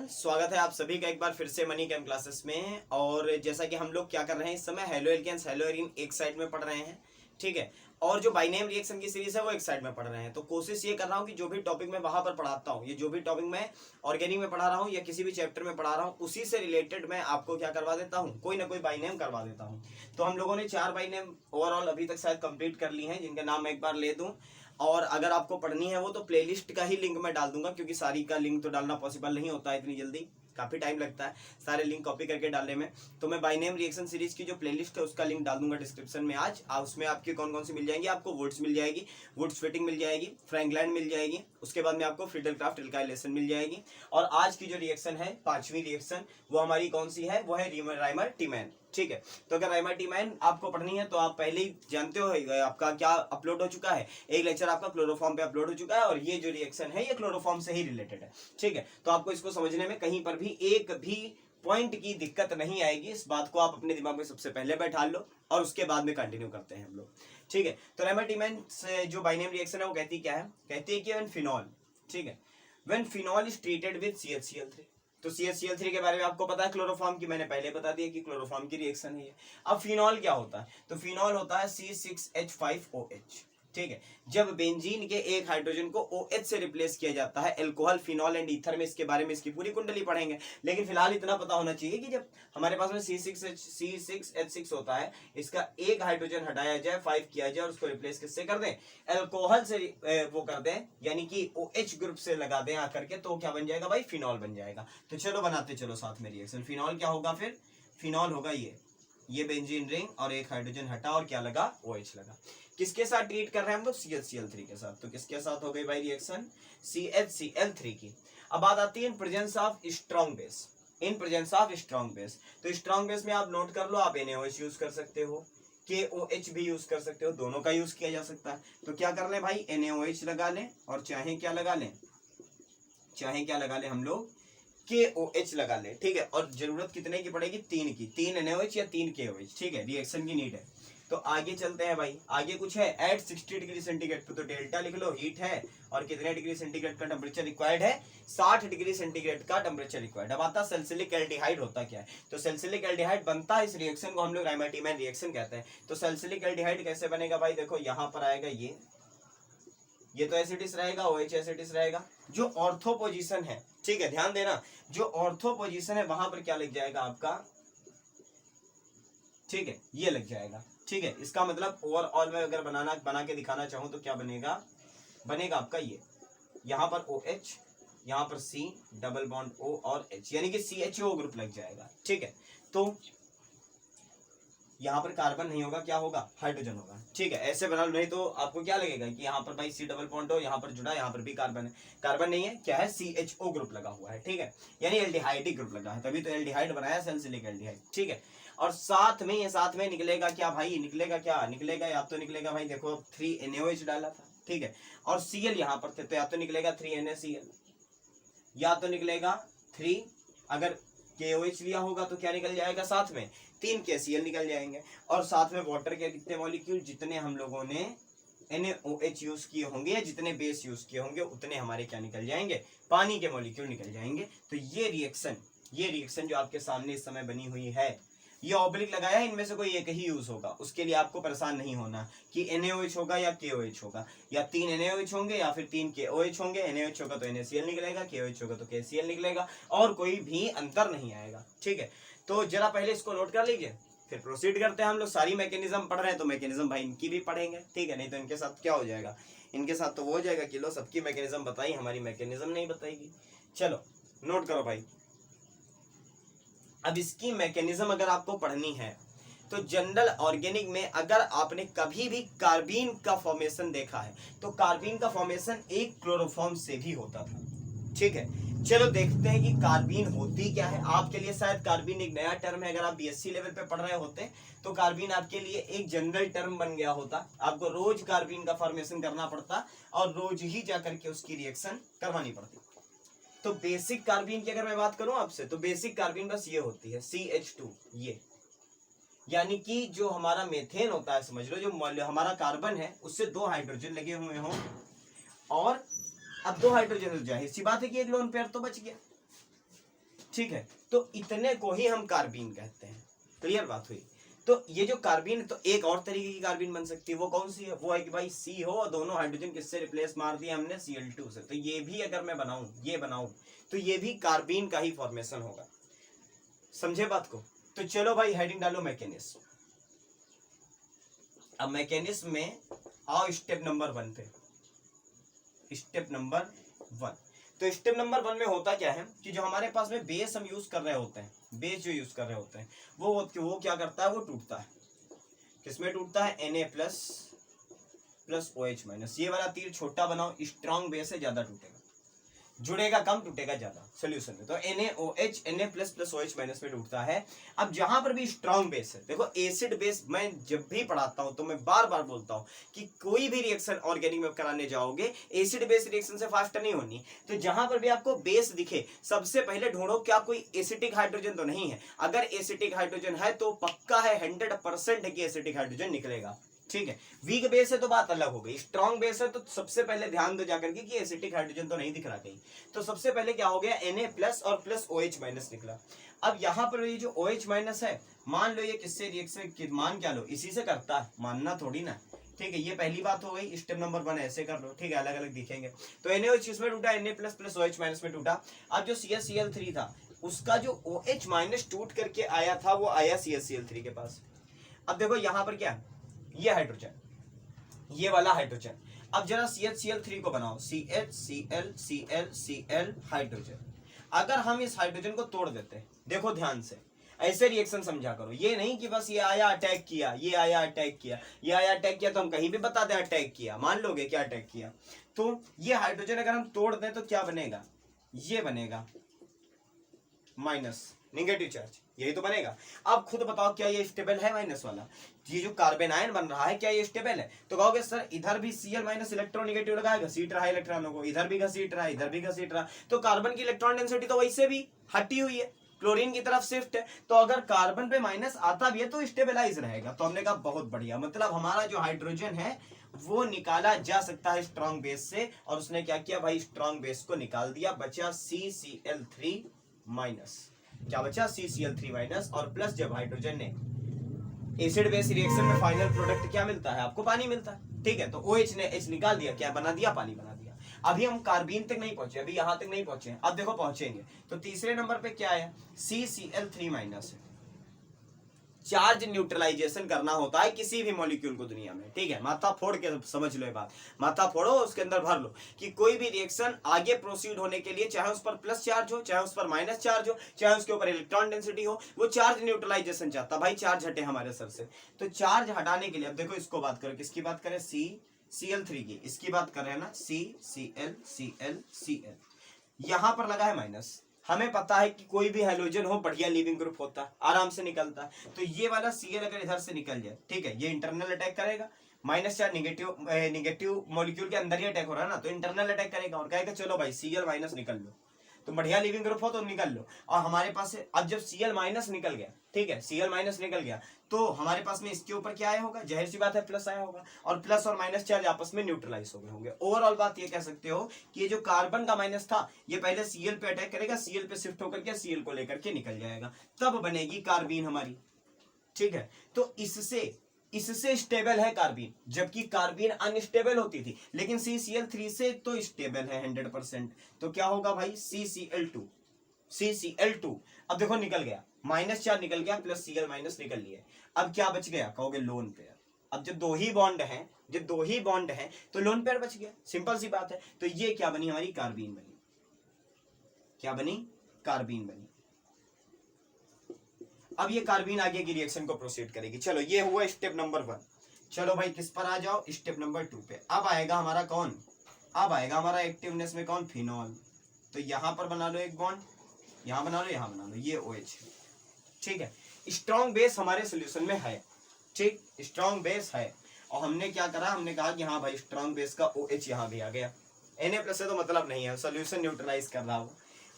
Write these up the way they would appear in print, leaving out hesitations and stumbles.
स्वागत है आप सभी का एक बार फिर से मनी कैम क्लासेस में। और जैसा कि हम लोग क्या कर रहे हैं इस समय हेलो एल्केन्स हेलो एरीन एक साइड में पढ़ रहे हैं, ठीक है। और जो बाइनेम रिएक्शन की सीरीज है वो एक साइड में पढ़ रहे हैं। तो कोशिश ये कर रहा हूँ कि जो भी टॉपिक मैं वहां पर पढ़ाता हूँ, ये जो भी टॉपिक मैं ऑर्गेनिक में पढ़ा रहा हूँ या किसी भी चैप्टर में पढ़ा रहा हूँ, उसी से रिलेटेड मैं आपको क्या करवा देता हूँ, कोई ना कोई बाइनेम करवा देता हूँ। तो हम लोगों ने 4 बाइनेम ओवरऑल अभी तक शायद कंप्लीट कर ली हैं, जिनका नाम मैं एक बार ले दूं। और अगर आपको पढ़नी है वो तो प्लेलिस्ट का ही लिंक मैं डाल दूंगा, क्योंकि सारी का लिंक तो डालना पॉसिबल नहीं होता है इतनी जल्दी, काफी टाइम लगता है सारे लिंक कॉपी करके डालने में। तो मैं बाइनेम रिएक्शन सीरीज की जो प्लेलिस्ट है उसका लिंक डाल दूंगा डिस्क्रिप्शन में आज। उसमें आपकी कौन कौन सी मिल जाएंगी, आपको वुड्स मिल जाएगी, वुड्स फिटिंग मिल जाएगी, फ्रैंकलैंड मिल जाएगी, उसके बाद में आपको फ्रीडलक्राफ्ट इल्काइलेशन मिल जाएगी। और आज की जो रिएक्शन है 5वीं रिएक्शन, वो हमारी कौन सी है, वो है राइमर टीमैन, ठीक है। तो अगर राइमर टीमैन आपको पढ़नी है तो आप पहले ही जानते हो आपका क्या अपलोड हो चुका है, एक लेक्चर आपका क्लोरोफॉर्म पे अपलोड हो चुका है, और ये जो रिएक्शन है ये क्लोरोफॉर्म से ही रिलेटेड है, ठीक है। तो आपको इसको समझने में कहीं पर भी एक भी पॉइंट की दिक्कत नहीं आएगी, इस बात को आप अपने दिमाग में सबसे पहले बैठा लो और उसके बाद में कंटिन्यू करते हैं हम लोग, ठीक है। तो राइमर टीमैन से जो बाइनेम रिएक्शन है वो कहती क्या है, कहती है कि व्हेन फिनॉल, ठीक है, when phenol is treated with CHCl3। तो CHCl3 के बारे में आपको पता है क्लोरोफॉर्म की, मैंने पहले बता दिया कि क्लोरोफॉर्म की रिएक्शन है ये। अब फिनॉल क्या होता है, तो फिनॉल होता है C6H5OH, ठीक है। जब बेंजीन के एक हाइड्रोजन को OH से रिप्लेस किया जाता है अल्कोहल, फिनॉल एंड ईथर में, इसके बारे में इसकी पूरी कुंडली पढ़ेंगे। लेकिन फिलहाल इतना पता होना चाहिए कि जब हमारे पास में C6H6 होता है, इसका एक हाइड्रोजन हटाया जाए, 5 किया जाए और उसको रिप्लेस किससे कर दें, अल्कोहल से वो कर दें, यानी कि OH ग्रुप से लगा दें आकर के, तो क्या बन जाएगा भाई, फिनॉल बन जाएगा। तो चलो बनाते चलो साथ में रिएक्शन। फिनॉल क्या होगा, फिर फिनॉल होगा ये बेंजीन रिंग और एक हाइड्रोजन हटा और क्या लगा, OH लगा। किसके साथ ट्रीट कर रहे हैं हम लोग, CHCl3 के साथ। तो किसके साथ हो गई भाई रिएक्शन, CHCl3 की। अब बात आती है in presence of strong base, in presence of strong base. तो स्ट्रॉन्ग बेस में आप नोट कर लो, आप NaOH यूज कर सकते हो, KOH भी यूज कर सकते हो, दोनों का यूज किया जा सकता है। तो क्या कर ले भाई, NaOH लगा लें और चाहे क्या लगा लें, चाहे क्या लगा लें हम लोग, KOH लगा ले, ठीक है। और जरूरत कितने की पड़ेगी, 3 की, 3 NaOH या 3 KOH, ठीक है, रिएक्शन की नीड है। तो आगे चलते हैं भाई, आगे कुछ है एट 60 डिग्री सेंटीग्रेड पे, तो डेल्टा लिख लो, हीट है, और कितने डिग्री सेंटीग्रेड का टेम्परेचर रिक्वायर्ड है, 60 डिग्री सेंटीग्रेड का टेम्परेचर रिक्वायर्ड। अब आता सल्फ्यूरिक एल्डिहाइड होता क्या है, तो सल्फ्यूरिक एल्डिहाइड बनता है, इस रिएक्शन को हम लोग राइमर टीमैन रिएक्शन कहते हैं। तो सल्फ्यूरिक एल्डिहाइड कैसे बनेगा भाई, देखो यहाँ पर आएगा ये तो एसिडिस रहेगा, OH एसिडिस रहेगा। जो ऑर्थो पोजीशन है, ठीक है, ध्यान देना, जो ऑर्थो पोजीशन है वहां पर क्या लग जाएगा आपका, ठीक है, ये लग जाएगा, ठीक है। इसका मतलब ओवरऑल में अगर बना के दिखाना चाहूं तो क्या बनेगा, बनेगा आपका ये, यहां पर OH, यहां पर C डबल बॉन्ड O और H, यानी कि CHO ग्रुप लग जाएगा, ठीक है। तो यहाँ पर कार्बन नहीं होगा, क्या होगा, हाइड्रोजन होगा, ठीक है। ऐसे बना लो, नहीं तो आपको क्या लगेगा कि यहाँ पर भाई C डबल बॉन्ड हो, यहाँ पर जुड़ा, यहाँ पर भी कार्बन है, कार्बन नहीं है, क्या है, CHO ग्रुप लगा हुआ है, ठीक है, यानी एल्डिहाइड ग्रुप लगा है, तभी तो एल्डिहाइड बनाया सल्फ्यूरिक एल्डिहाइड, ठीक है। और साथ में निकलेगा क्या भाई, निकलेगा क्या, निकलेगा या तो निकलेगा भाई, देखो 3 NaOH डाला था, ठीक है, और Cl यहाँ पर थे, तो या तो निकलेगा 3 NaCl, या तो निकलेगा 3, अगर KOH लिया होगा तो क्या निकल जाएगा, साथ में 3 KCl निकल जाएंगे, और साथ में वाटर के कितने मॉलिक्यूल, जितने हम लोगों ने NaOH यूज किए होंगे या जितने बेस यूज किए होंगे उतने हमारे क्या निकल जाएंगे, पानी के मॉलिक्यूल निकल जाएंगे। तो ये रिएक्शन जो आपके सामने इस समय बनी हुई है, ये ऑब्लिक लगाया है, इनमें से कोई एक ही यूज होगा, उसके लिए आपको परेशान नहीं होना कि NaOH होगा या KOH होगा, या 3 NaOH होंगे या फिर 3 KOH होंगे। NaOH होगा तो NaCl निकलेगा, KOH होगा तो KCl निकलेगा, और कोई भी अंतर नहीं आएगा, ठीक है। तो जरा पहले इसको नोट कर लीजिए, फिर प्रोसीड करते हैं हम लोग। सारी मैकेनिज्म पढ़ रहे हैं तो मैकेनिज्म भाई इनकी भी पढ़ेंगे, ठीक है, नहीं तो इनके साथ क्या हो जाएगा, इनके साथ तो वो हो जाएगा कि लो सबकी मैकेनिज्म बताई, हमारी मैकेनिज्म नहीं बताएगी। चलो नोट करो भाई। अब इसकी मैकेनिज्म अगर आपको पढ़नी है तो जनरल ऑर्गेनिक में अगर आपने कभी भी कार्बीन का फॉर्मेशन देखा है तो कार्बीन का फॉर्मेशन एक क्लोरोफॉर्म से भी होता था, ठीक है। चलो देखते हैं कि कार्बीन होती क्या है। आपके लिए शायद कार्बीन एक नया टर्म है, अगर आप BSc लेवल पे पढ़ रहे होते तो कार्बीन आपके लिए एक जनरल टर्म बन गया होता, आपको रोज कार्बीन का फॉर्मेशन करना पड़ता और रोज ही जाकर के उसकी रिएक्शन करवानी पड़ती। तो बेसिक कार्बीन की अगर मैं बात करूं आपसे, तो बेसिक कार्बीन बस ये होती है CH2, ये, यानी कि जो हमारा मेथेन होता है, समझ लो जो हमारा कार्बन है उससे 2 हाइड्रोजन लगे हुए हों, और अब 2 हाइड्रोजन हो जाए, इसी बात है कि एक लोन पेयर तो बच गया, ठीक है, तो इतने को ही हम कार्बीन कहते हैं। क्लियर बात हुई। तो ये जो कार्बीन, तो एक और तरीके की कार्बीन बन सकती है, वो कौन सी है? वो है कि भाई C हो और दोनों हाइड्रोजन किससे रिप्लेस मार दिया हमने? Cl2 से। तो ये भी अगर मैं बनाऊं तो ये भी कार्बीन का ही फॉर्मेशन होगा। समझे बात को? तो चलो भाई हेडिंग डालो मैकेनिज्म। अब मैकेनिज्म में आओ स्टेप नंबर 1 पे। स्टेप नंबर 1, तो स्टेप नंबर 1 में होता क्या है कि जो हमारे पास में बेस हम यूज कर रहे होते हैं, बेस जो यूज कर रहे होते हैं वो क्या करता है? वो टूटता है। किसमें टूटता है? Na plus OH minus. ये वाला तीर छोटा बनाओ, स्ट्रॉन्ग बेस है, ज्यादा टूटेगा, जुड़ेगा कम, टूटेगा ज्यादा सोल्यूशन में। तो NaOH Na plus OH minus में टूटता है। अब जहां पर भी स्ट्रॉन्ग बेस है, देखो एसिड बेस मैं जब भी पढ़ाता हूं तो मैं बार बार बोलता हूं कि कोई भी रिएक्शन ऑर्गेनिक में कराने जाओगे एसिड बेस रिएक्शन से फास्ट नहीं होनी। तो जहां पर भी आपको बेस दिखे सबसे पहले ढूंढो क्या कोई एसिटिक हाइड्रोजन तो नहीं है। अगर एसिटिक हाइड्रोजन है तो पक्का है, 100% है कि एसिटिक हाइड्रोजन निकलेगा। ठीक है, वीक बेस है तो बात अलग हो गई, स्ट्रॉन्ग बेस है तो सबसे पहले ध्यान दो जाकर के कि एसिटिक हाइड्रोजन तो नहीं दिख रहा कहीं। तो सबसे पहले क्या हो गया? Na प्लस और प्लस OH माइनस निकला। अब यहाँ पर ये जो OH माइनस है, मान लो ये किससे रिएक्शन, मान क्या लो, इसी से करता है, मानना थोड़ी ना। ठीक है, ये पहली बात हो गई। स्टेप नंबर 1 ऐसे कर लो। ठीक है, अलग अलग दिखेंगे। तो NaOH किसमें टूटा? Na प्लस OH माइनस में टूटा। अब जो CaCl3 था उसका जो OH माइनस टूट करके आया था वो आया CaCl3 के पास। अब देखो यहाँ पर क्या, ये हाइड्रोजन, ये वाला हाइड्रोजन। अब जरा CHCl3 को बनाओ, CHCl हाइड्रोजन। अगर हम इस हाइड्रोजन को तोड़ देते, देखो ध्यान से, ऐसे रिएक्शन समझा करो, ये नहीं कि बस ये आया अटैक किया, ये आया अटैक किया, ये आया अटैक किया, तो हम कहीं भी बता दें अटैक किया, मान लोगे क्या अटैक किया। तो ये हाइड्रोजन अगर हम तोड़ दें तो क्या बनेगा? ये बनेगा माइनस, नेगेटिव चार्ज, यही तो बनेगा। अब खुद बताओ क्या ये स्टेबल है माइनस वाला? ये जो कार्बन आयन बन रहा है क्या ये स्टेबल है? तो कहोगे सर इधर भी Cl माइनस इलेक्ट्रोनेगेटिव लगा है, घसीट रहा है इलेक्ट्रॉनों को, इधर भी घसीट रहा है, इधर भी घसीट रहा है, तो कार्बन की इलेक्ट्रॉन डेंसिटी तो वैसे भी हटी हुई है, क्लोरीन की तरफ शिफ्ट है। तो अगर कार्बन पे माइनस आता भी है तो स्टेबलाइज रहेगा। तो हमने कहा बहुत बढ़िया, मतलब हमारा जो हाइड्रोजन है वो निकाला जा सकता है स्ट्रॉन्ग बेस से। और उसने क्या किया भाई? स्ट्रॉन्ग बेस को निकाल दिया, बचा CCl3 माइनस। क्या बचा? CCl3 माइनस और प्लस। जब हाइड्रोजन ने एसिड बेस रिएक्शन में फाइनल प्रोडक्ट क्या मिलता है आपको? पानी मिलता है। ठीक है, तो OH ने H निकाल दिया, क्या बना दिया? पानी बना दिया। अभी हम कार्बीन तक नहीं पहुंचे, अभी यहां तक नहीं पहुंचे, अब देखो पहुंचेंगे। तो तीसरे नंबर पे क्या आया? CCl3 minus. चार्ज न्यूट्रलाइजेशन करना होता है किसी भी मॉलिक्यूल को दुनिया में। ठीक है, माथा फोड़ के समझ लो ये बात, माथा फोड़ो, उसके अंदर भर लो कि कोई भी रिएक्शन आगे प्रोसीड होने के लिए चाहे उस पर प्लस चार्ज हो, चाहे उस पर माइनस चार्ज हो, चाहे उसके ऊपर इलेक्ट्रॉन डेंसिटी हो, वो चार्ज न्यूट्रलाइजेशन चाहता है। भाई चार्ज हटे हमारे सर से, तो चार्ज हटाने के लिए अब देखो इसको बात करो, किसकी बात करें? CCl3 की, इसकी बात कर रहे हैं ना, CCl यहां पर लगा है माइनस। हमें पता है कि कोई भी हाइड्रोजन हो बढ़िया लीविंग ग्रुप होता है, आराम से निकलता है। तो ये वाला Cl अगर इधर से निकल जाए, ठीक है, ये इंटरनल अटैक करेगा, माइनस चार्ज निगेटिव मॉलिक्यूल के अंदर ही अटैक हो रहा है ना, तो इंटरनल अटैक करेगा और कहेगा चलो भाई Cl माइनस निकल लो। तो बढ़िया लिविंग ग्रुप हो तो निकल लो। और हमारे पास अब जब Cl माइनस निकल गया, ठीक है, Cl माइनस निकल गया, तो हमारे पास में इसके ऊपर क्या आया होगा? जाहिर सी बात है प्लस आया होगा, और प्लस और माइनस चार्ज आपस में न्यूट्रलाइज हो गए होंगे। ओवरऑल बात ये कह सकते हो कि ये जो कार्बन का माइनस था ये पहले Cl पे अटैक करेगा, Cl पे शिफ्ट होकर के Cl को लेकर के निकल जाएगा, तब बनेगी कार्बीन हमारी। ठीक है, तो इससे स्टेबल है कार्बीन, जबकि कार्बीन अनस्टेबल होती थी, लेकिन CCl3 से तो स्टेबल है 100%। तो क्या होगा भाई? CCl2। अब देखो निकल गया, माइनस चार्ज निकल गया, प्लस Cl माइनस निकल लिया। अब क्या बच गया? कहोगे लोन पेयर। अब जब दो ही बॉन्ड हैं तो लोन पेयर बच गया, सिंपल सी बात है। तो ये क्या बनी? हमारी कार्बीन बनी। क्या बनी? कार्बीन बनी। अब ये कार्बीन आगे की रिएक्शन को प्रोसीड करेगी। चलो ये हुआ स्टेप नंबर 1। चलो भाई किस पर आ जाओ? स्टेप नंबर 2 पे। अब आएगा हमारा कौन? अब आएगा हमारा एक्टिवनेस में कौन? फिनॉल। तो यहां पर बना लो एक बॉन्ड, यहां बना लो, यहां बना लो, ये OH। ठीक है, स्ट्रॉन्ग बेस हमारे सोल्यूशन में है। ठीक, स्ट्रॉन्ग बेस है। और हमने क्या करा? हमने कहा कि हाँ भाई स्ट्रॉन्ग बेस का OH यहां भी आ गया। Na+ से तो मतलब नहीं है, सोल्यूशन न्यूट्रलाइज कर रहा हो।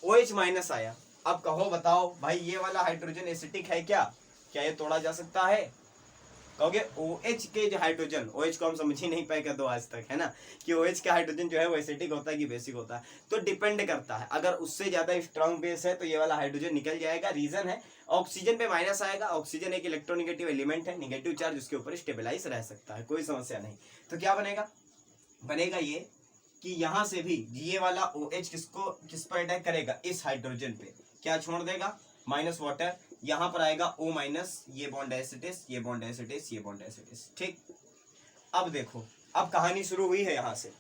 OH माइनस आया। अब कहो बताओ भाई ये वाला हाइड्रोजन एसिटिक है क्या? क्या ये तोड़ा जा सकता है? कहोगे OH के जो हाइड्रोजन, OH को हम समझ ही नहीं पाए दो आज तक, है ना, कि OH का हाइड्रोजन जो है वो एसिडिक होता है कि बेसिक होता है, तो डिपेंड करता है। अगर उससे ज्यादा स्ट्रांग बेस है तो ये वाला हाइड्रोजन निकल जाएगा। रीजन है ऑक्सीजन पे माइनस आएगा, ऑक्सीजन एक इलेक्ट्रोनिगेटिव एलिमेंट है, निगेटिव चार्ज उसके ऊपर स्टेबलाइज रह सकता है, कोई समस्या नहीं। तो क्या बनेगा, बनेगा ये कि यहां से भी ये वाला OH किस पर अटैक करेगा, इस हाइड्रोजन पे, क्या छोड़ देगा, माइनस वाटर, यहां पर आएगा O माइनस, ये बॉन्ड एसिटिस, ये बॉन्ड एसिटिस, ये बॉन्ड एसिटिस, ठीक। अब देखो, अब कहानी शुरू हुई है यहां से।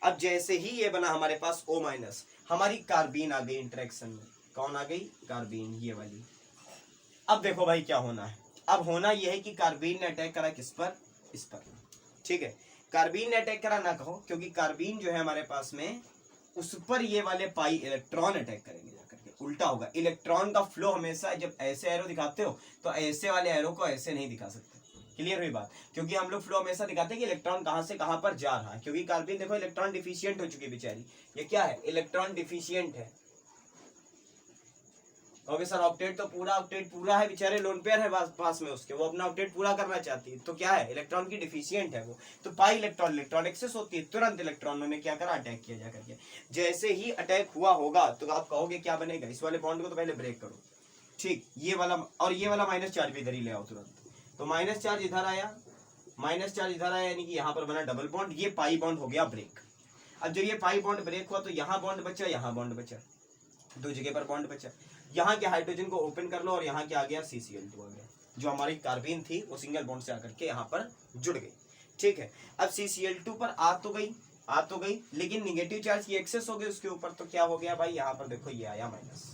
अब जैसे ही ये बना हमारे पास O माइनस, हमारी कार्बीन आ गई इंटरेक्शन में, कौन आ गई, कार्बीन, ये वाली। अब देखो भाई क्या होना है, अब होना यह है कि कार्बीन ने अटैक करा किस पर, इस पर, ठीक है। कार्बीन ने अटैक करा ना कहो, क्योंकि कार्बीन जो है हमारे पास में, उस पर ये वाले पाई इलेक्ट्रॉन अटैक करेंगे जाकर के, उल्टा होगा। इलेक्ट्रॉन का फ्लो हमेशा जब ऐसे एरो दिखाते हो तो ऐसे वाले एरो को ऐसे नहीं दिखा सकते, क्लियर हुई बात, क्योंकि हम लोग फ्लो हमेशा दिखाते हैं कि इलेक्ट्रॉन कहां से कहां पर जा रहा है, क्योंकि कार्बन देखो इलेक्ट्रॉन डिफिशियंट हो चुकी है बेचारी, ये क्या है, इलेक्ट्रॉन डिफिशियंट है। ओके सर, ऑक्टेट तो पूरा, ऑक्टेट पूरा है, बेचारे लोन पेयर है पास में उसके, वो अपना ऑक्टेट पूरा करना चाहती है, तो क्या है, इलेक्ट्रॉन की डिफिशियंट है वो, तो पाई इलेक्ट्रॉन एक्सेस होती है, तुरंत इलेक्ट्रॉनों ने क्या करा, अटैक किया जाकर के। जैसे ही अटैक हुआ होगा तो आप कहोगे क्या बनेगा, इस वाले बॉन्ड को तो पहले ब्रेक करो, ठीक, ये वाला और ये वाला माइनस चार्ज भी इधर ही ले आओ तुरंत, तो माइनस चार्ज इधर आया, माइनस चार्ज इधर आया, यानी कि यहाँ पर बना डबल बॉन्ड, ये पाई बॉन्ड हो गया ब्रेक। अब जब ये पाई बॉन्ड ब्रेक हुआ तो यहाँ बॉन्ड बचा, यहाँ बॉन्ड बचा, दो जगह पर बॉन्ड बचा। यहाँ के हाइड्रोजन को ओपन कर लो और यहाँ के आ गया CCl2 आ गया, जो हमारी कार्बीन थी वो सिंगल बॉन्ड से आकर के यहाँ पर जुड़ गई, ठीक है। अब CCl2 पर आ तो गई, लेकिन निगेटिव चार्ज की एक्सेस हो गई उसके ऊपर, तो क्या हो गया भाई, यहाँ पर देखो ये आया माइनस,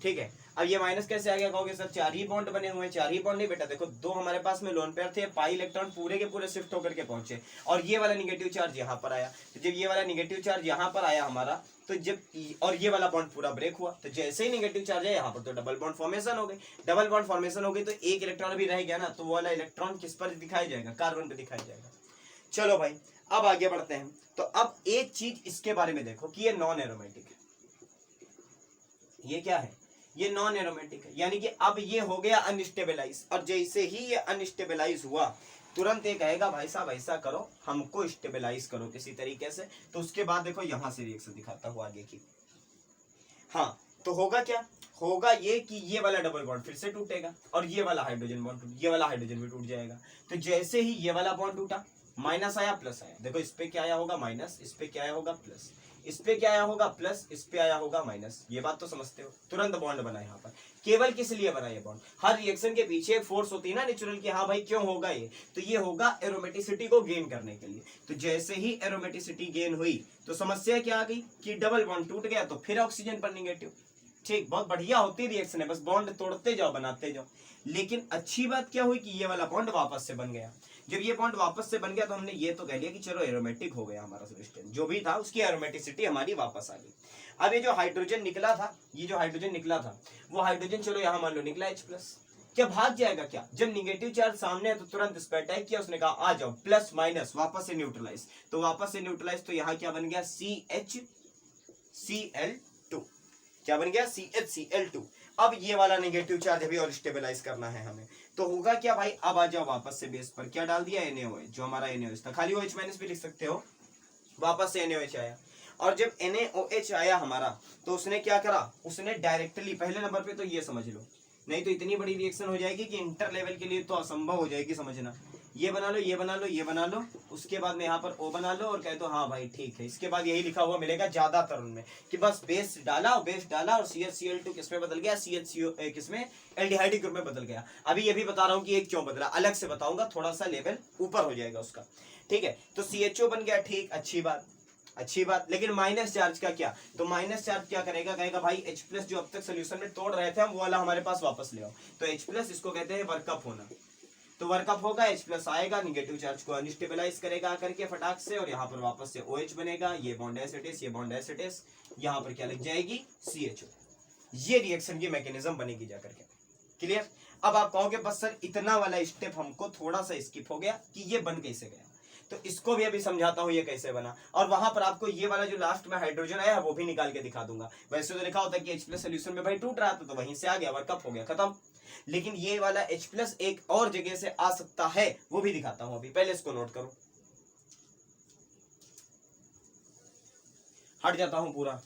ठीक है। अब ये माइनस कैसे आ गया, कहोगे सर चार ही बॉन्ड बने हुए हैं, चार ही बॉन्ड नहीं बेटा, देखो दो हमारे पास में लोन पेयर थे, पाई इलेक्ट्रॉन पूरे के पूरे शिफ्ट होकर के पहुंचे, और ये वाला निगेटिव चार्ज यहाँ पर आया, तो जब ये वाला निगेटिव चार्ज यहाँ पर आया हमारा, तो जब और ये वाला बॉन्ड पूरा ब्रेक हुआ, तो जैसे ही निगेटिव चार्ज है यहाँ पर तो डबल बॉन्ड फॉर्मेशन हो गई, डबल बॉन्ड फॉर्मेशन हो गई, तो एक इलेक्ट्रॉन भी रह गया ना, तो वो वाला इलेक्ट्रॉन किस पर दिखाया जाएगा, कार्बन पे दिखाया जाएगा। चलो भाई अब आगे बढ़ते हैं, तो अब एक चीज इसके बारे में देखो कि ये नॉन एरोमेटिक है, ये क्या है, ये नॉन एरोमेटिक है, यानी कि अब ये हो गया अनस्टेबलाइज, और जैसे ही ये अनस्टेबलाइज हुआ तुरंत ये कहेगा भाई साहब ऐसा करो, हमको स्टेबलाइज करो किसी तरीके से, तो उसके बाद देखो यहां से रिएक्शन दिखाता हुआ आगे की, हाँ, तो होगा क्या, होगा ये कि ये वाला डबल बॉन्ड फिर से टूटेगा, और ये वाला हाइड्रोजन बॉन्ड, ये वाला हाइड्रोजन भी टूट जाएगा, तो जैसे ही ये वाला बॉन्ड टूटा, माइनस आया प्लस आया, देखो इस पे क्या आया होगा माइनस, इस पे क्या आया होगा प्लस, इस पे क्या आया होगा प्लस, इस पे आया होगा माइनस, ये बात तो समझते हो, तुरंत बॉन्ड बना यहाँ पर। केवल किस लिए बना ये बॉन्ड, हर रिएक्शन के पीछे एक फोर्स होती है ना नेचुरल की, हाँ भाई क्यों होगा ये, तो ये होगा एरोमेटिसिटी को गेन करने के लिए। तो जैसे ही एरोमेटिसिटी गेन हुई तो समस्या क्या आ गई कि डबल बॉन्ड टूट गया, तो फिर ऑक्सीजन पर निगेटिव, ठीक, बहुत बढ़िया होती रिएक्शन है, बस बॉन्ड तोड़ते जाओ बनाते जाओ। लेकिन अच्छी बात क्या हुई कि ये वाला बॉन्ड वापस से बन गया। जब ये बॉन्ड वापस से बन गया तो हमने ये तो कह लिया कि चलो एरोमेटिक हो गया हमारा सब्सटेंस, जो भी था उसकी एरोमेटिसिटी हमारी वापस आ गई। अब ये जो हाइड्रोजन निकला था, ये जो हाइड्रोजन निकला था वो हाइड्रोजन चलो यहाँ मान लो निकला H+, क्या भाग जाएगा क्या, जब निगेटिव चार्ज सामने है तो तुरंत इस पर अटैक किया, उसने कहा आ जाओ प्लस माइनस वापस से न्यूट्रलाइज, तो वापस से न्यूट्रलाइज, तो यहाँ क्या बन गया CHCl2, क्या बन गया CHCl2। अब ये वाला नेगेटिव चार्ज अभी और स्टेबलाइज करना है हमें, तो होगा क्या भाई, अब आ जाओ वापस से बेस पर, क्या डाल दिया NaOH, जो हमारा NaOH था, खाली OH- भी लिख सकते हो, वापस से NaOH आया, और जब NaOH आया हमारा तो उसने क्या करा, उसने डायरेक्टली पहले नंबर पे तो ये समझ लो, नहीं तो इतनी बड़ी रिएक्शन हो जाएगी कि इंटर लेवल के लिए तो असंभव हो जाएगी समझना, ये बना लो ये बना लो ये बना लो, उसके बाद में यहाँ पर O बना लो और कह दो हाँ भाई ठीक है, इसके बाद यही लिखा हुआ मिलेगा ज्यादातर उनमें कि बस बेस डाला और CHCl2 किसमें बदल गया, CHCO किसमें, एल्डिहाइड ग्रुप में बदल गया। अभी ये भी बता रहा हूँ कि एक क्यों बदला, अलग से बताऊंगा, थोड़ा सा लेवल ऊपर हो जाएगा उसका, ठीक है। तो CHO बन गया, ठीक, अच्छी बात, लेकिन माइनस चार्ज का क्या, तो माइनस चार्ज क्या करेगा, कहेगा भाई H+ जो अब तक सोल्यूशन में तोड़ रहे थे हम वो वाला हमारे पास वापस ले आओ, तो H+ इसको कहते हैं वर्कअप होना, तो वर्कअप होगा, H+ आएगा, निगेटिव चार्ज को अनस्टेबलाइज करेगा करके फटाक से, और यहाँ पर वापस से OH बनेगा, ये बॉन्ड एसिटिस, ये बॉन्ड एसिटिस, यहाँ पर क्या लग जाएगी CHO, ये रिएक्शन की मैकेनिज्म बनेगी जाकर के, क्लियर। अब आप कहोगे बस सर इतना वाला स्टेप हमको थोड़ा सा स्किप हो गया कि ये बन कैसे गया, तो इसको भी अभी समझाता हूं ये कैसे बना, और वहां पर आपको ये वाला जो लास्ट में हाइड्रोजन आया है वो भी निकाल के दिखा दूंगा। वैसे तो लिखा होता है कि H+ सोल्यूशन में भाई टूट रहा था तो वहीं से आ गया, वर्कअप हो गया, खत्म। लेकिन ये वाला H+ एक और जगह से आ सकता है, वो भी दिखाता हूं अभी, पहले इसको नोट करो। हट जाता हूं पूरा।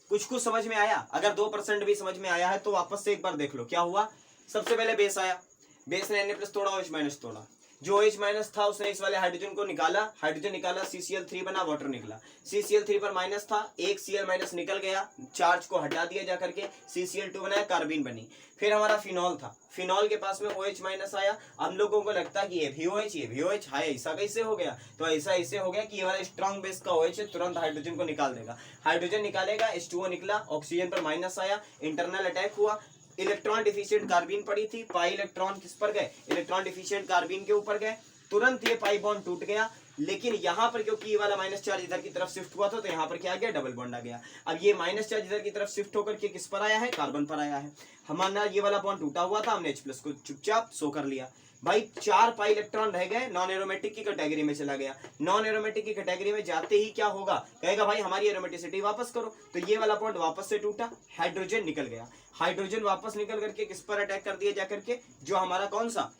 कुछ कुछ समझ में आया? अगर 2% भी समझ में आया है तो वापस से एक बार देख लो क्या हुआ। सबसे पहले बेस आया, बेस ने Na+ तोड़ा, OH- तोड़ा, जो OH- था उसने इस वाले हाइड्रोजन को निकाला, हाइड्रोजन निकाला, CCl3 बना, वाटर निकला। CCl3 पर माइनस था, एक Cl- निकल गया, चार्ज को हटा दिया जाकर के, CCl2 बनाया, कार्बिन बनी। फिर हमारा फिनॉल था, फिनॉल के पास में OH- आया। हम लोगों को लगता है कि ये भी OH है, ऐसा कैसे हो गया? तो ऐसा ऐसे हो गया कि ये वाला स्ट्रॉन्ग बेस का OH तुरंत हाइड्रोजन को निकाल देगा, हाइड्रोजन निकालेगा, H2O निकला, ऑक्सीजन पर माइनस आया, इंटरनल अटैक हुआ, इलेक्ट्रॉन डिफिशिएंट कार्बिन पड़ी थी, पाई इलेक्ट्रॉन किस पर गए? इलेक्ट्रॉन डिफिशिएंट कार्बिन के ऊपर गए, तुरंत ये पाई बॉन्ड टूट गया। लेकिन यहां पर क्योंकि ये वाला माइनस चार्ज इधर की तरफ शिफ्ट हुआ था तो यहां पर क्या आ गया? डबल बॉन्ड आ गया। अब ये माइनस चार्ज इधर की तरफ शिफ्ट होकर के किस पर आया है? कार्बन पर आया है। हमारा ये वाला बॉन्ड टूटा हुआ था, हमने H+ को चुपचाप सो कर लिया। भाई 4 पाई इलेक्ट्रॉन रह गए, नॉन एरोमेटिक की कैटेगरी में चला गया। नॉन एरोमेटिक की कैटेगरी में जाते ही क्या होगा? कहेगा भाई हमारी एरोमेटिसिटी वापस करो, तो ये वाला बॉन्ड वापस से टूटा, हाइड्रोजन निकल गया, हाइड्रोजन वापस निकल करके किस पर अटैक कर दिया जाकर के? जो हमारा कौन सा,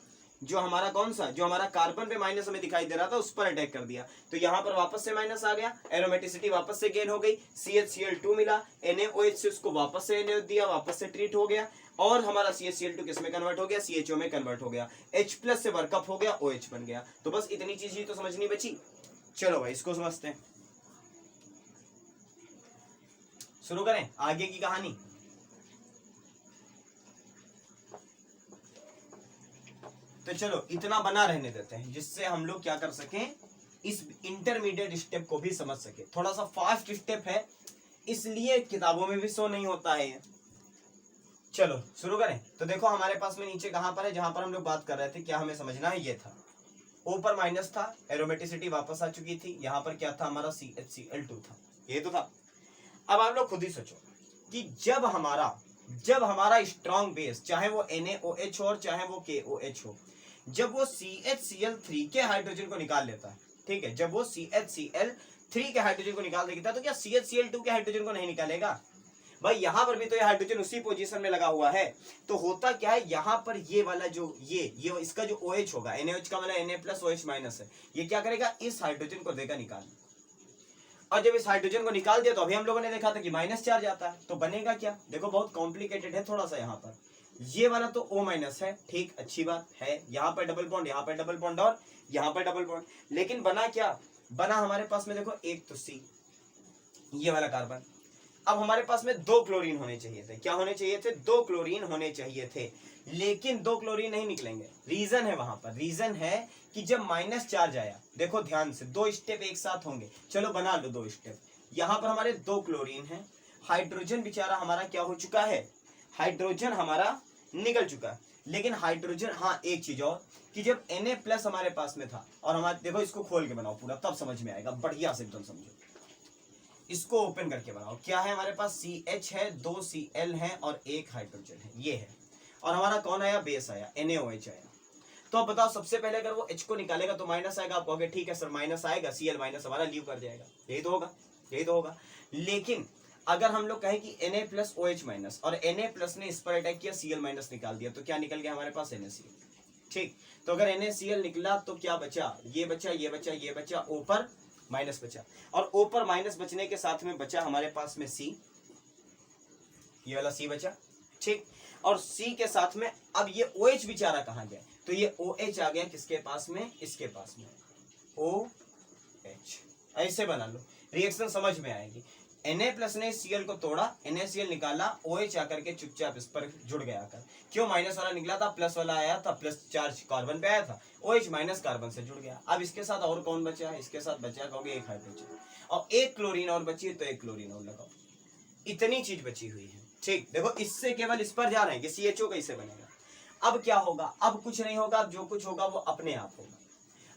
जो हमारा कार्बन पे माइनस हमें दिखाई दे रहा था उस पर अटैक कर दिया। तो यहां पर वापस से माइनस आ गया, एरोमेटिसिटी वापस से गेन हो गई, CHCl2 मिला, NaOH से उसको वापस से Na दिया, वापस से ट्रीट हो गया, और हमारा CHCl2 किस में कन्वर्ट हो गया? CHO में कन्वर्ट हो गया, H+ से वर्कअप हो गया, OH बन गया। तो बस इतनी चीज ही तो समझनी बची। चलो भाई इसको समझते हैं, शुरू करें आगे की कहानी। तो चलो इतना बना रहने देते हैं जिससे हम लोग क्या कर सकें, इस इंटरमीडिएट स्टेप को भी समझ सके। थोड़ा सा फास्ट स्टेप है इसलिए किताबों में भी शो नहीं होता है ये। चलो शुरू करें। तो देखो हमारे पास में नीचे कहां पर है, जहां पर हम लोग बात कर रहे थे, क्या हमें समझना है? ये था, ऊपर माइनस था, एरोमेटिसिटी वापस आ चुकी थी, यहां पर क्या था? हमारा CHCl2 था, ये तो था। अब आप लोग खुद ही सोचो कि जब हमारा स्ट्रॉन्ग बेस, चाहे वो NaOH हो और चाहे वो KOH हो, जब वो CHCl3 के हाइड्रोजन को निकाल लेता है, ठीक है, जब वो CHCl3 के हाइड्रोजन को निकाल देता है तो क्या CHCl2 के हाइड्रोजन को नहीं निकालेगा? भाई यहां पर भी तो ये हाइड्रोजन उसी पोजीशन में लगा हुआ है। तो होता क्या है, यहां पर ये वाला जो ये इसका जो OH होगा, NaOH का मतलब Na+OH- है, ये क्या करेगा? इस हाइड्रोजन को देगा निकाल। और जब इस हाइड्रोजन को निकाल दिया तो अभी हम लोगों ने देखा था कि माइनस चार्ज आता है, तो बनेगा क्या? देखो बहुत कॉम्प्लिकेटेड है थोड़ा सा। यहाँ पर ये वाला तो O- है, ठीक, अच्छी बात है, यहाँ पर डबल बॉन्ड, यहाँ पर डबल बॉन्ड और यहाँ पर डबल बॉन्ड, लेकिन बना क्या? बना हमारे पास में देखो एक तो C, ये वाला कार्बन। अब हमारे पास में 2 क्लोरीन होने चाहिए थे, क्या होने चाहिए थे? 2 क्लोरीन होने चाहिए थे, लेकिन 2 क्लोरीन नहीं निकलेंगे। रीजन है वहां पर, रीजन है कि जब माइनस चार्ज आया, देखो ध्यान से, 2 स्टेप एक साथ होंगे, चलो बना लो 2 स्टेप। यहां पर हमारे 2 क्लोरीन है, हाइड्रोजन बेचारा हमारा क्या हो चुका है? हाइड्रोजन हमारा निकल चुका है। लेकिन हाइड्रोजन, हाँ एक चीज और, कि जब Na+ हमारे पास में था, और हमारे देखो इसको खोल के बनाओ पूरा, तब समझ में आएगा बढ़िया से, एकदम समझो। इसको ओपन करके बनाओ, क्या है हमारे पास? CH है, 2 Cl है और 1 हाइड्रोजन है, ये है। और हमारा कौन आया? बेस आया, NaOH आया। तो अब बताओ, सबसे पहले अगर वो H को निकालेगा तो माइनस आएगा, आप कहोगे ठीक है सर माइनस आएगा, Cl- हमारा लीव कर जाएगा, यही तो होगा, यही तो होगा। लेकिन अगर हम लोग कहें कि Na+OH- और Na+ ने इस पर अटैक किया, Cl- निकाल दिया, तो क्या निकल गया हमारे पास? NaCl। ठीक, तो अगर NaCl निकला तो क्या बचा? ये बचा, ये बचा, ये बचा, ऊपर माइनस बचा, और ऊपर माइनस बचने के साथ में बचा हमारे पास में C, ये वाला C बचा, ठीक। और C के साथ में अब ये OH बेचारा कहां गया? तो ये OH आ गया किसके पास में? इसके पास में, OH। ऐसे बना लो, रिएक्शन समझ में आएगी। Na+ ने Cl को तोड़ा, NaCl निकाला, OH आकर के चुपचाप इस पर जुड़ गया आकर। क्यों? माइनस वाला निकला था, प्लस वाला आया था, प्लस चार्ज कार्बन पे आया था, OH- कार्बन से जुड़ गया। अब इसके साथ और कौन बचा है? इसके साथ बचा कहोगे 1 हाइड्रोजन, और 1 क्लोरीन और बची है, तो 1 क्लोरीन और लगाओ। इतनी चीज बची हुई है, ठीक। देखो इससे केवल इस पर जा रहे हैं कि CHO कैसे बनेगा। अब क्या होगा? अब कुछ नहीं होगा, अब जो कुछ होगा वो अपने आप होगा।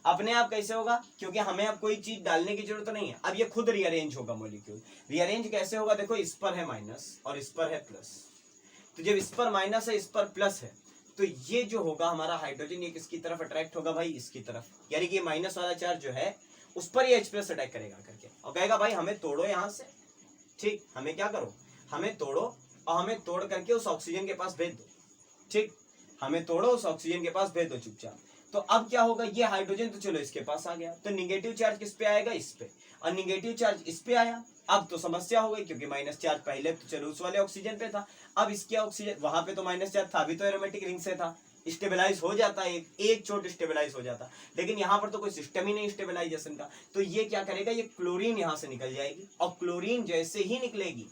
अपने आप कैसे होगा? क्योंकि हमें अब कोई चीज डालने की जरूरत नहीं है, अब ये खुद रीअरेंज होगा मॉलिक्यूल। रीअरेंज कैसे होगा? देखो इस पर है माइनस और इस पर है प्लस, तो जब इस पर माइनस है, इस पर प्लस है, तो ये जो होगा हमारा हाइड्रोजन, ये किसकी तरफ अट्रैक्ट होगा भाई? इसकी तरफ। यानी कि माइनस वाला चार्ज जो है उस पर ये H+ अटैक करेगा करके, और कहेगा भाई हमें तोड़ो यहां से, ठीक, हमें क्या करो? हमें तोड़ो, और हमें तोड़ करके उस ऑक्सीजन के पास भेज दो। ठीक, हमें तोड़ो, उस ऑक्सीजन के पास भेज दो चुपचाप। तो अब क्या होगा, ये हाइड्रोजन तो चलो इसके पास आ गया, तो निगेटिव चार्ज किस पे आएगा, इस पे, और निगेटिव चार्ज इस पे आया। अब तो समस्या हो गई, क्योंकि माइनस चार्ज पहले तो चलो उस वाले ऑक्सीजन पे था, अब इसके ऑक्सीजन वहां पे तो माइनस चार्ज था, अभी तो एरोमेटिक रिंग से था, स्टेबलाइज हो जाता है, एक चोट स्टेबलाइज हो जाता, लेकिन यहाँ पर तो कोई सिस्टम ही नहीं स्टेबलाइजेशन का। तो ये क्या करेगा, ये क्लोरीन यहाँ से निकल जाएगी, और क्लोरीन जैसे ही निकलेगी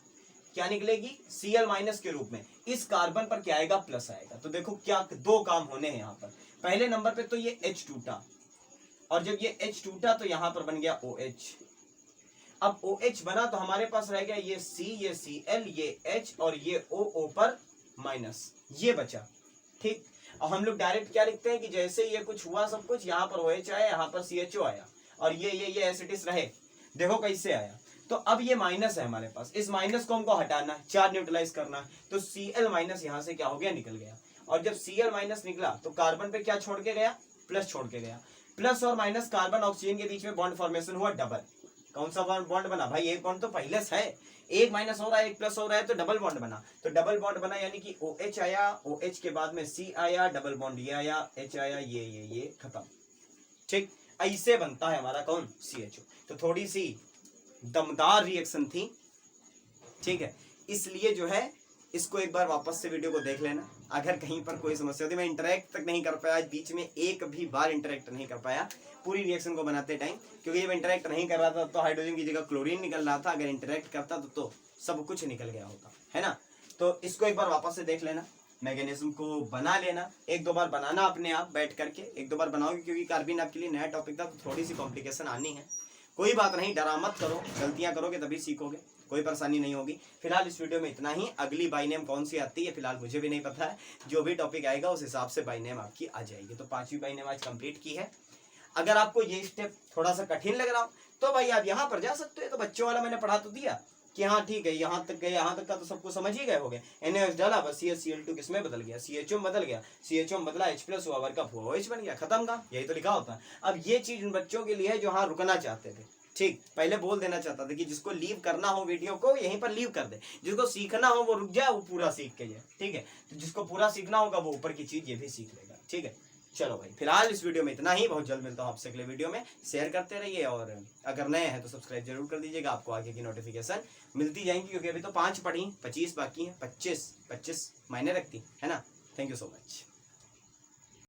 क्या निकलेगी, Cl माइनस के रूप में, इस कार्बन पर क्या आएगा, प्लस आएगा। तो देखो क्या दो काम होने हैं यहाँ पर, पहले नंबर पे तो ये H टूटा, और जब ये H टूटा तो यहाँ पर बन गया OH। अब OH बना तो हमारे पास रह गया ये C, ये Cl, ये H, और ये O पर माइनस, ये बचा। ठीक, और हम लोग डायरेक्ट क्या लिखते हैं कि जैसे ये कुछ हुआ सब कुछ, यहाँ पर OH आया, यहाँ पर CHO आया, और ये एसिटिस रहे, देखो कैसे आया। तो अब ये माइनस है हमारे पास, इस माइनस को हमको हटाना है, चार्ज न्यूट्रलाइज करना है, तो Cl माइनस यहाँ से क्या हो गया, निकल गया। और जब Cl माइनस निकला तो कार्बन पे क्या छोड़ के गया, प्लस छोड़ के गया। प्लस और माइनस कार्बन ऑक्सीजन के बीच में बॉन्ड फॉर्मेशन हुआ डबल। कौन सा बॉन्ड बना भाई, एक बॉन्ड तो पहले से है, एक माइनस हो रहा है, एक प्लस हो रहा है, तो डबल बॉन्ड बना। तो डबल बॉन्ड बना यानी कि OH आया, OH के बाद में C आया, डबल बॉन्ड ये आया, H आया, ये खत्म। ठीक, ऐसे बनता है हमारा कौन, CHO। तो थोड़ी सी दमदार रिएक्शन थी, ठीक है, इसलिए जो है इसको एक बार वापस से वीडियो को देख लेना। अगर कहीं पर कोई समस्या होती, मैं इंटरेक्ट तक नहीं कर पाया, बीच में एक भी बार इंटरेक्ट नहीं कर पाया पूरी रिएक्शन को बनाते टाइम, क्योंकि जब इंटरेक्ट नहीं कर रहा था तो हाइड्रोजन की जगह क्लोरीन निकल रहा था, अगर इंटरेक्ट करता तो सब कुछ निकल गया होता है ना। तो इसको एक बार वापस से देख लेना, मैकेनिज्म को बना लेना, एक दो बार बनाना अपने आप बैठ करके, एक दो बार बनाओगे, क्योंकि कार्बन आपके लिए नया टॉपिक था, तो थोड़ी सी कॉम्प्लिकेशन आनी है। कोई बात नहीं, डरा मत करो, गलतियां करोगे तभी सीखोगे, कोई परेशानी नहीं होगी। फिलहाल इस वीडियो में इतना ही, अगली बाई नेम कौन सी आती है फिलहाल मुझे भी नहीं पता है, जो भी टॉपिक आएगा उस हिसाब से बाई नेम आपकी आ जाएगी। तो 5वीं बाई नेम आज कंप्लीट की है। अगर आपको ये स्टेप थोड़ा सा कठिन लग रहा हो तो भाई आप यहाँ पर जा सकते हो, तो बच्चों वाला मैंने पढ़ा तो दिया कि हाँ ठीक है, यहाँ तक गए, यहाँ तक का तो सबको समझ ही गए होगे। NaOH डाला, बस CH Cl2 किसमें बदल गया, CHO में बदल गया, CHO में बदला H+ हुआ, वर्क अप हुआ, OH बन गया, खत्म का, यही तो लिखा होता है। अब ये चीज उन बच्चों के लिए है जो हाँ रुकना चाहते थे, ठीक, पहले बोल देना चाहता था कि जिसको लीव करना हो वीडियो को यहीं पर लीव कर दे, जिसको सीखना हो वो रुक जाए, वो पूरा सीख के जाए, ठीक है। तो जिसको पूरा सीखना होगा वो ऊपर की चीज ये भी सीख लेगा, ठीक है। चलो भाई फिलहाल इस वीडियो में इतना ही, बहुत जल्द मिलता हूँ आपसे अगले वीडियो में। शेयर करते रहिए, और अगर नए हैं तो सब्सक्राइब जरूर कर दीजिएगा, आपको आगे की नोटिफिकेशन मिलती जाएंगी, क्योंकि अभी तो 5 पढ़ी, 25 बाकी हैं, 25 मायने रखती है ना। Thank you so much.